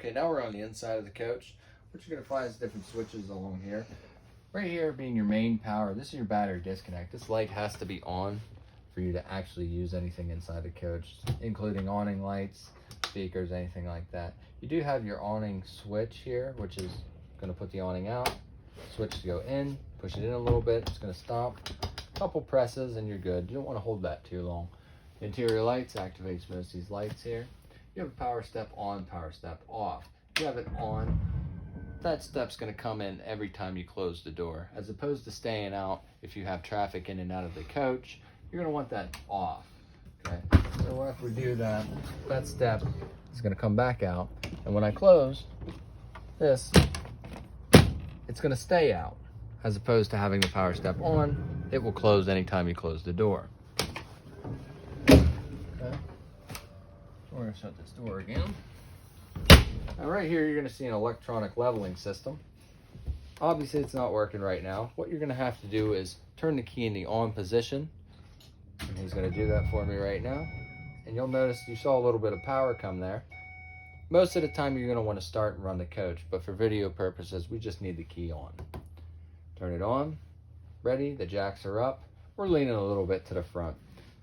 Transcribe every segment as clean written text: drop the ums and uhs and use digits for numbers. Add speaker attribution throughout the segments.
Speaker 1: Okay, now we're on the inside of the coach. What you're gonna find is different switches along here. Right here being your main power, this is your battery disconnect. This light has to be on for you to actually use anything inside the coach, including awning lights, speakers, anything like that. You do have your awning switch here, which is gonna put the awning out. Switch to go in, push it in a little bit, it's gonna stop. Couple presses and you're good. You don't wanna hold that too long. Interior lights activates most of these lights here. You have a power step on, power step off. You have it on, that step's going to come in every time you close the door, as opposed to staying out. If you have traffic in and out of the coach, you're going to want that off. Okay, so after we do that, that step is going to come back out, and when I close this, it's going to stay out, as opposed to having the power step on. It will close anytime you close the door. Okay, so we're going to shut this door again. Now right here, you're going to see an electronic leveling system. Obviously, it's not working right now. What you're going to have to do is turn the key in the on position. And he's going to do that for me right now. And you'll notice you saw a little bit of power come there. Most of the time, you're going to want to start and run the coach. But for video purposes, we just need the key on. Turn it on. Ready. The jacks are up. We're leaning a little bit to the front.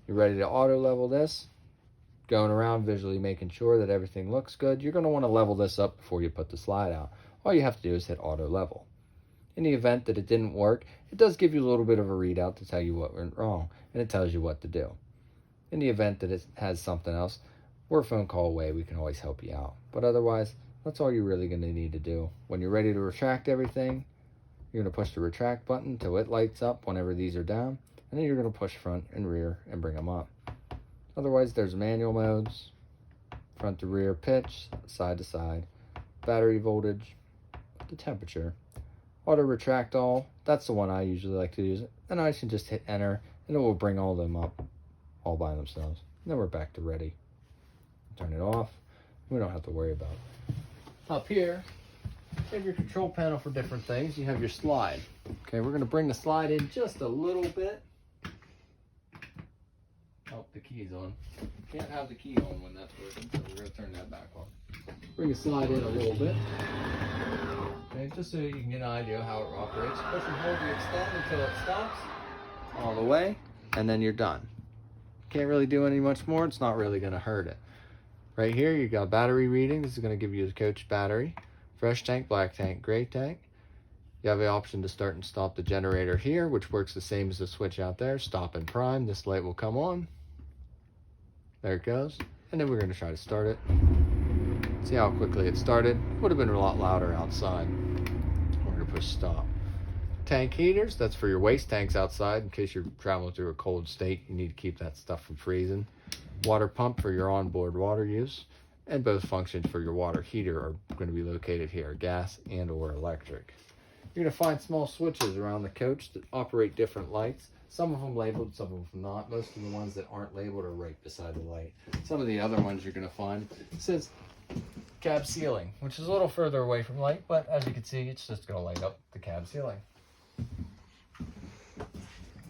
Speaker 1: You're ready to auto level this. Going around visually making sure that everything looks good. You're going to want to level this up before you put the slide out. All you have to do is hit auto level. In the event that it didn't work, it does give you a little bit of a readout to tell you what went wrong, and it tells you what to do. In the event that it has something else, we're a phone call away. We can always help you out. But otherwise, that's all you're really going to need to do. When you're ready to retract everything, you're going to push the retract button till it lights up whenever these are down, and then you're going to push front and rear and bring them up. Otherwise, there's manual modes, front to rear, pitch, side to side, battery voltage, the temperature, auto retract all. That's the one I usually like to use. And I can just hit enter, and it will bring all of them up all by themselves. And then we're back to ready. Turn it off. We don't have to worry about it. Up here, you have your control panel for different things. You have your slide. Okay, we're going to bring the slide in just a little bit. Oh, the key's on. Can't have the key on when that's working, so we're going to turn that back on. Bring the slide in a little bit. Okay, just so you can get an idea of how it operates. Push and hold to extend until it stops. All the way, and then you're done. Can't really do any much more. It's not really going to hurt it. Right here, you got battery reading. This is going to give you the coach battery. Fresh tank, black tank, gray tank. You have the option to start and stop the generator here, which works the same as the switch out there. Stop and prime. This light will come on. There it goes. And then we're going to try to start it. See how quickly it started. Would have been a lot louder outside. We're going to push stop. Tank heaters, that's for your waste tanks outside in case you're traveling through a cold state. You need to keep that stuff from freezing. Water pump for your onboard water use. And both functions for your water heater are going to be located here, gas and or electric. You're going to find small switches around the coach that operate different lights. Some of them labeled, some of them not. Most of the ones that aren't labeled are right beside the light. Some of the other ones you're going to find, it says cab ceiling, which is a little further away from light, but as you can see, it's just going to light up the cab ceiling.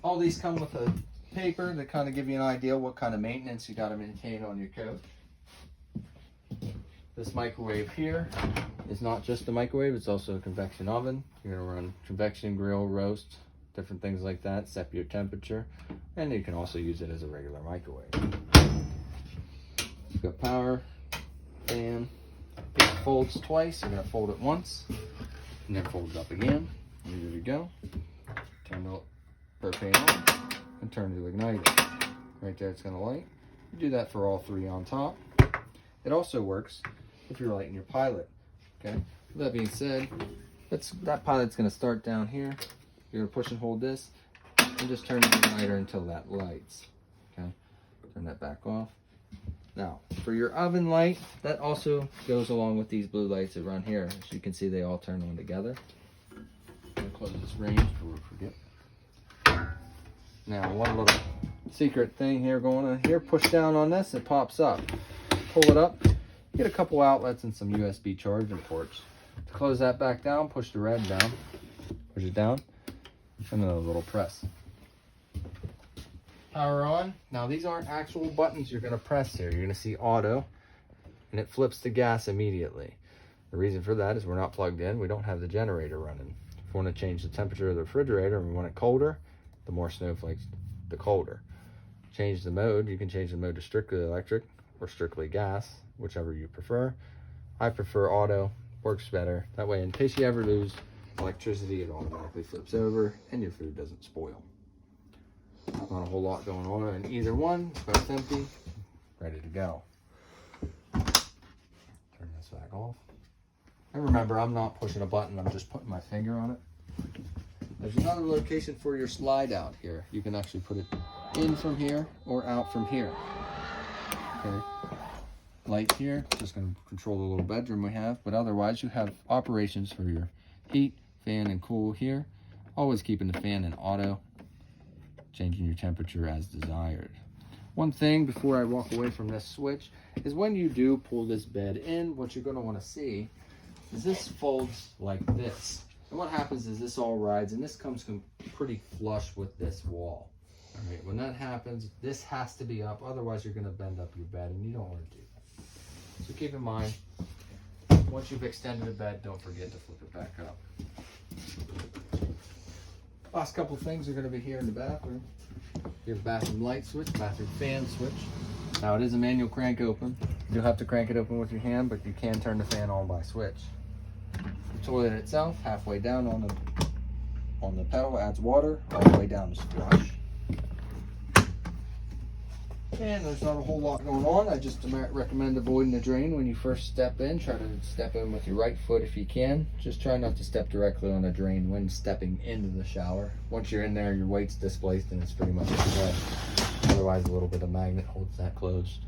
Speaker 1: All these come with a paper to kind of give you an idea what kind of maintenance you got to maintain on your coach. This microwave here is not just a microwave, it's also a convection oven. You're going to run convection grill, roast, different things like that, set your temperature, and you can also use it as a regular microwave. You've got power, fan, it folds twice. You're going to fold it once, and then fold it up again. And there you go. Turn the propane on, and turn to ignite it. Right there, it's going to light. You do that for all three on top. It also works if you're lighting your pilot. Okay. With that being said, that pilot's going to start down here. You're going to push and hold this and just turn the igniter until that lights. Okay. Turn that back off. Now, for your oven light, that also goes along with these blue lights that run here. As you can see, they all turn on together. I'm going to close this range before we forget. Now, one little secret thing here going on here. Push down on this, it pops up. Pull it up. Get a couple outlets and some USB charging ports. To close that back down, push the red down. Push it down. And then a little press. Power on. Now these aren't actual buttons you're going to press here. You're going to see auto, and it flips to gas immediately. The reason for that is we're not plugged in. We don't have the generator running. If we want to change the temperature of the refrigerator and we want it colder, the more snowflakes, the colder. Change the mode. You can change the mode to strictly electric or strictly gas, whichever you prefer. I prefer auto. Works better. That way, in case you ever lose electricity, it automatically flips over and your food doesn't spoil. Not a whole lot going on in either one. Both empty, ready to go. Turn this back off. And remember, I'm not pushing a button, I'm just putting my finger on it. There's another location for your slide out here. You can actually put it in from here or out from here. Okay. Light here, just going to control the little bedroom we have, but otherwise you have operations for your heat, fan, and cool here. Always keeping the fan in auto, changing your temperature as desired. One thing before I walk away from this switch is when you do pull this bed in, what you're going to want to see is this folds like this. And what happens is this all rides, and this comes pretty flush with this wall. All right, when that happens, this has to be up, otherwise you're going to bend up your bed, and you don't want to do that. So keep in mind, once you've extended the bed, don't forget to flip it back up. Last couple things are going to be here in the bathroom. You have bathroom light switch, bathroom fan switch. Now it is a manual crank open. You'll have to crank it open with your hand, but you can turn the fan on by switch. The toilet itself, halfway down on the pedal, adds water, all the way down to flush. And there's not a whole lot going on. I just recommend avoiding the drain when you first step in. Try to step in with your right foot if you can. Just try not to step directly on a drain when stepping into the shower. Once you're in there, your weight's displaced and it's pretty much a Otherwise, a little bit of magnet holds that closed.